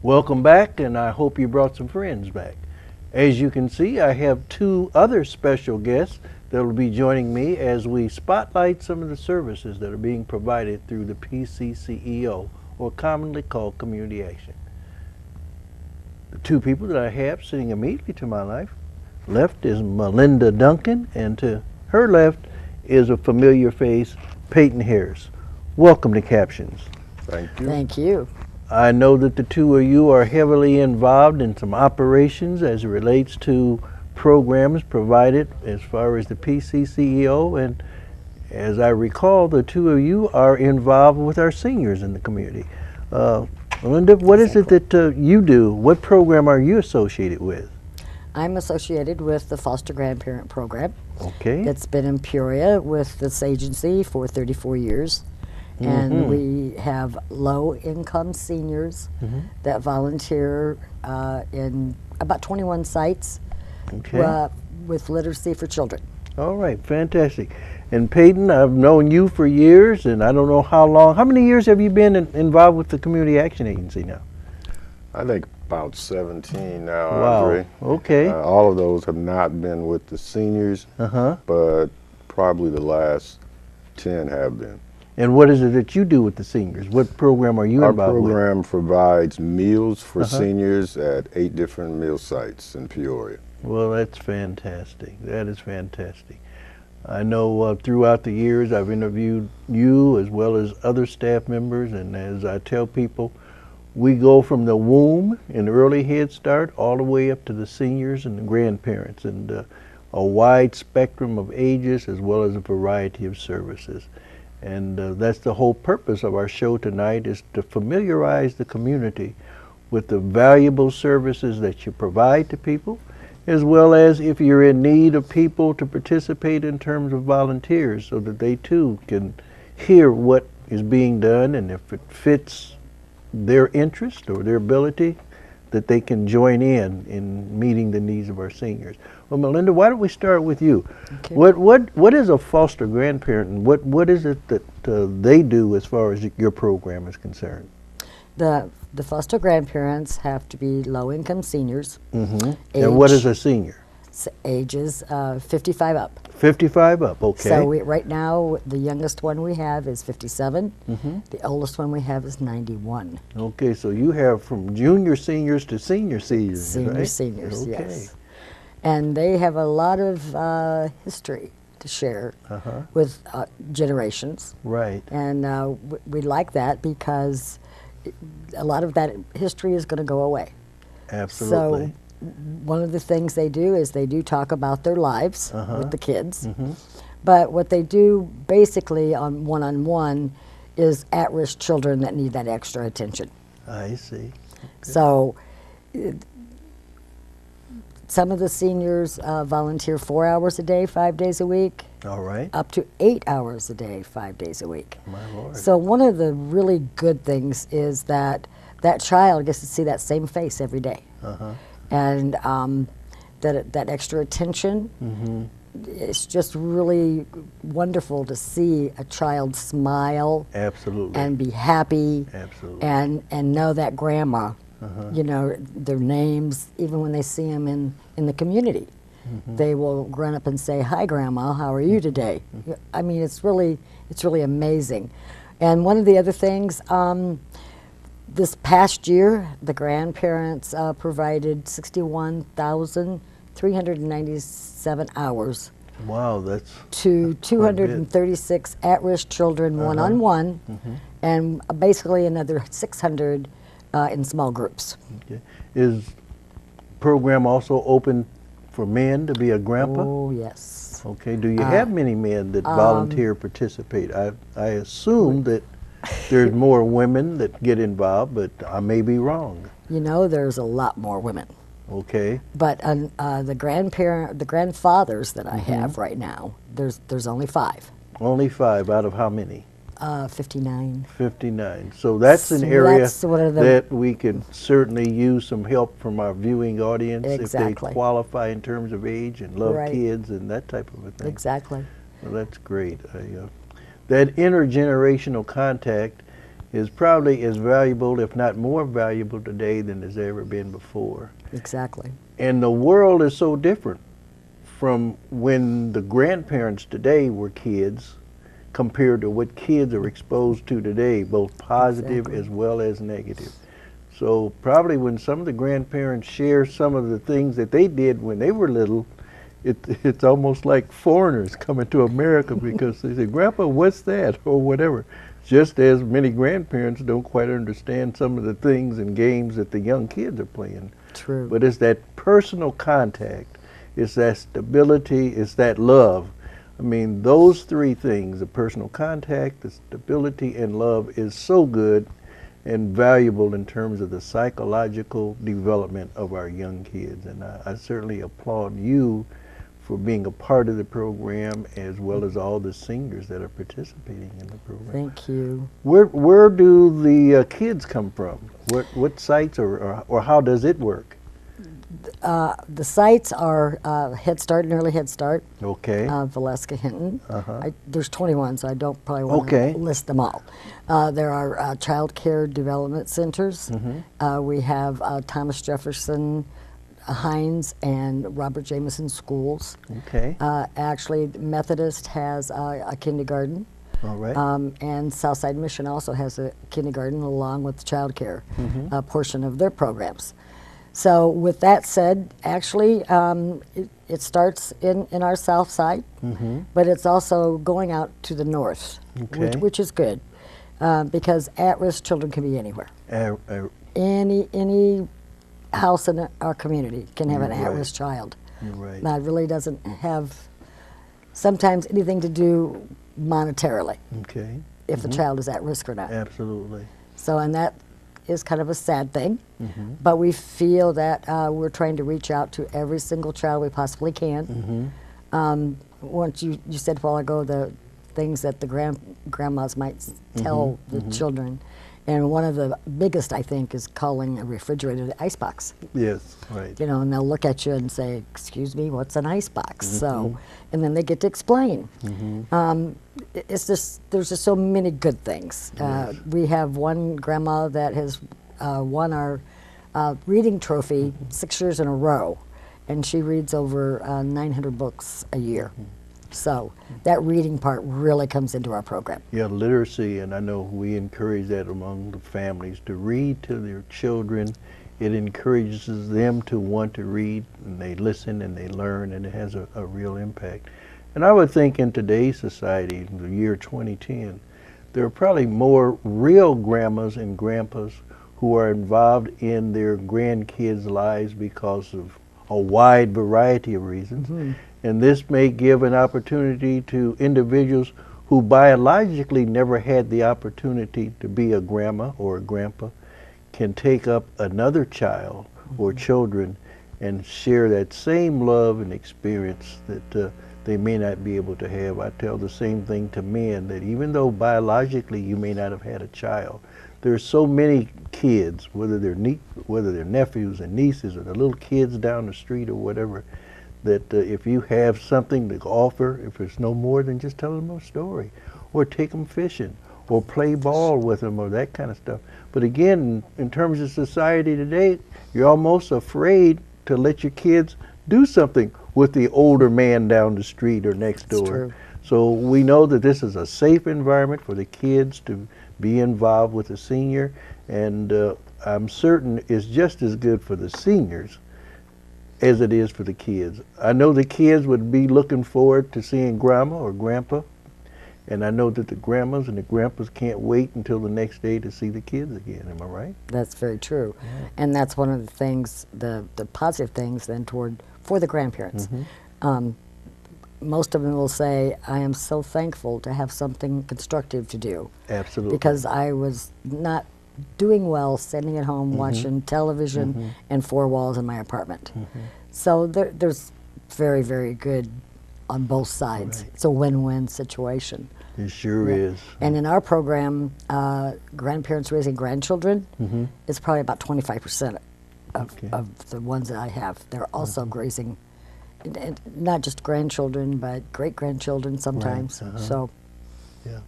Welcome back, and I hope you brought some friends back. As you can see, I have two other special guests that will be joining me as we spotlight some of the services that are being provided through the PCCEO, or commonly called Community Action. The two people that I have sitting immediately to my left is Melinda Duncan, and to her left is a familiar face, Peyton Harris. Welcome to CAPtions. Thank you. Thank you. I know that the two of you are heavily involved in some operations as it relates to programs provided as far as the PCCEO, and as I recall, the two of you are involved with our seniors in the community. Melinda, what is it that you do? What program are you associated with? I'm associated with the Foster Grandparent Program. Okay. It's been in Peoria with this agency for 34 years. And we have low-income seniors that volunteer in about 21 sites with literacy for children. All right, fantastic. And Peyton, I've known you for years, and I don't know how long. How many years have you been involved with the Community Action Agency now? I think about 17 now, Wow. Andre. Okay. All of those have not been with the seniors, but probably the last 10 have been. And what is it that you do with the seniors? What program are you involved with? Our program provides meals for seniors at 8 different meal sites in Peoria. Well, that's fantastic. That is fantastic. I know throughout the years I've interviewed you as well as other staff members, and as I tell people, we go from the womb and early Head Start all the way up to the seniors and the grandparents, and a wide spectrum of ages as well as a variety of services. And that's the whole purpose of our show tonight, is to familiarize the community with the valuable services that you provide to people, as well as if you're in need of people to participate in terms of volunteers, so that they too can hear what is being done, and if it fits their interest or their ability, that they can join in meeting the needs of our seniors. Well, Melinda, why don't we start with you? Okay. What is a foster grandparent, and what is it that they do as far as your program is concerned? The foster grandparents have to be low-income seniors. And what is a senior? Ages 55 up. 55 up, okay. So right now, the youngest one we have is 57. The oldest one we have is 91. Okay, so you have from junior seniors to senior seniors, Senior right? seniors, Okay. yes. And they have a lot of history to share with generations. Right. And we like that because a lot of that history is going to go away. Absolutely. So one of the things they do is they do talk about their lives with the kids. But what they do basically on one-on-one is at-risk children that need that extra attention. I see. Okay. So some of the seniors volunteer 4 hours a day, 5 days a week. All right. Up to 8 hours a day, 5 days a week. My Lord. So one of the really good things is that that child gets to see that same face every day. And that extra attention, it's just really wonderful to see a child smile. Absolutely. And be happy. Absolutely. And know that grandma, you know, their names, even when they see them in the community. They will run up and say, "Hi, Grandma, how are you today?" I mean, it's really amazing. And one of the other things, this past year, the grandparents provided 61,397 hours. Wow, that's to 236 at-risk children one-on-one, and basically another 600 in small groups. Okay. Is program also open for men to be a grandpa? Oh, yes. Okay. Do you have many men that volunteer, participate? I assume that there's more women that get involved, but I may be wrong. You know, there's a lot more women. Okay. But the grandfathers that I have right now, there's only 5. Only 5 out of how many? 59. 59. So that's an So area that's one of the- that we could certainly use some help from our viewing audience if Exactly. they qualify in terms of age and love Right. kids and that type of a thing. Exactly. Well, that's great. That intergenerational contact is probably as valuable, if not more valuable today than it's ever been before. Exactly. And the world is so different from when the grandparents today were kids compared to what kids are exposed to today, both positive Exactly. as well as negative. So probably when some of the grandparents share some of the things that they did when they were little, it's almost like foreigners coming to America because they say, "Grandpa, what's that?" or whatever. Just as many grandparents don't quite understand some of the things and games that the young kids are playing. True. But it's that personal contact, it's that stability, it's that love. I mean, those three things, the personal contact, the stability, and love, is so good and valuable in terms of the psychological development of our young kids. And I certainly applaud you for being a part of the program, as well as all the seniors that are participating in the program. Thank you. Where do the kids come from? What sites or how does it work? The sites are Head Start and Early Head Start, Okay. Valeska Hinton. Uh-huh. There's 21, so I don't probably want Okay. to list them all. There are child care development centers. We have Thomas Jefferson, Hines, and Robert Jameson schools. Okay. Actually, Methodist has a kindergarten. All right. And Southside Mission also has a kindergarten along with the child care portion of their programs. So with that said, actually, it starts in our south side, but it's also going out to the north, Okay. which is good, because at-risk children can be anywhere. Any house in our community can have an You're right. at-risk child. You're right. That really doesn't have sometimes anything to do monetarily Okay. if the child is at risk or not. Absolutely. So, and that is kind of a sad thing, but we feel that we're trying to reach out to every single child we possibly can. Once you said a while ago the things that the grandmas might tell the children, and one of the biggest, I think, is calling a refrigerator the icebox. Yes. Right. You know, and they'll look at you and say, "Excuse me, what's an icebox?" So, and then they get to explain. It's just there's just so many good things. We have one grandma that has won our reading trophy 6 years in a row, and she reads over 900 books a year. So that reading part really comes into our program. Yeah, literacy, and I know we encourage that among the families to read to their children. It encourages them to want to read, and they listen and they learn, and it has a real impact. And I would think in today's society, in the year 2010, there are probably more real grandmas and grandpas who are involved in their grandkids' lives because of a wide variety of reasons. And this may give an opportunity to individuals who biologically never had the opportunity to be a grandma or a grandpa, can take up another child or children and share that same love and experience that they may not be able to have. I tell the same thing to men, that even though biologically you may not have had a child, there are so many kids, whether they're nephews and nieces or the little kids down the street or whatever, that if you have something to offer, if it's no more than just tell them a story, or take them fishing, or play ball with them, or that kind of stuff. But again, in terms of society today, you're almost afraid to let your kids do something with the older man down the street or next door. That's true. So we know that this is a safe environment for the kids to be involved with the senior, and I'm certain it's just as good for the seniors as it is for the kids. I know the kids would be looking forward to seeing grandma or grandpa, and I know that the grandmas and the grandpas can't wait until the next day to see the kids again. Am I right? That's very true. And that's one of the things, the positive things then for the grandparents. Most of them will say, "I am so thankful to have something constructive to do." Absolutely. Because I was not doing well sitting at home watching television and four walls in my apartment. So there's very, very good on both sides. Right. It's a win-win situation. It sure is. And in our program, grandparents raising grandchildren is probably about 25% of the ones that I have. They're also raising not just grandchildren, but great-grandchildren sometimes. Right. So Yeah.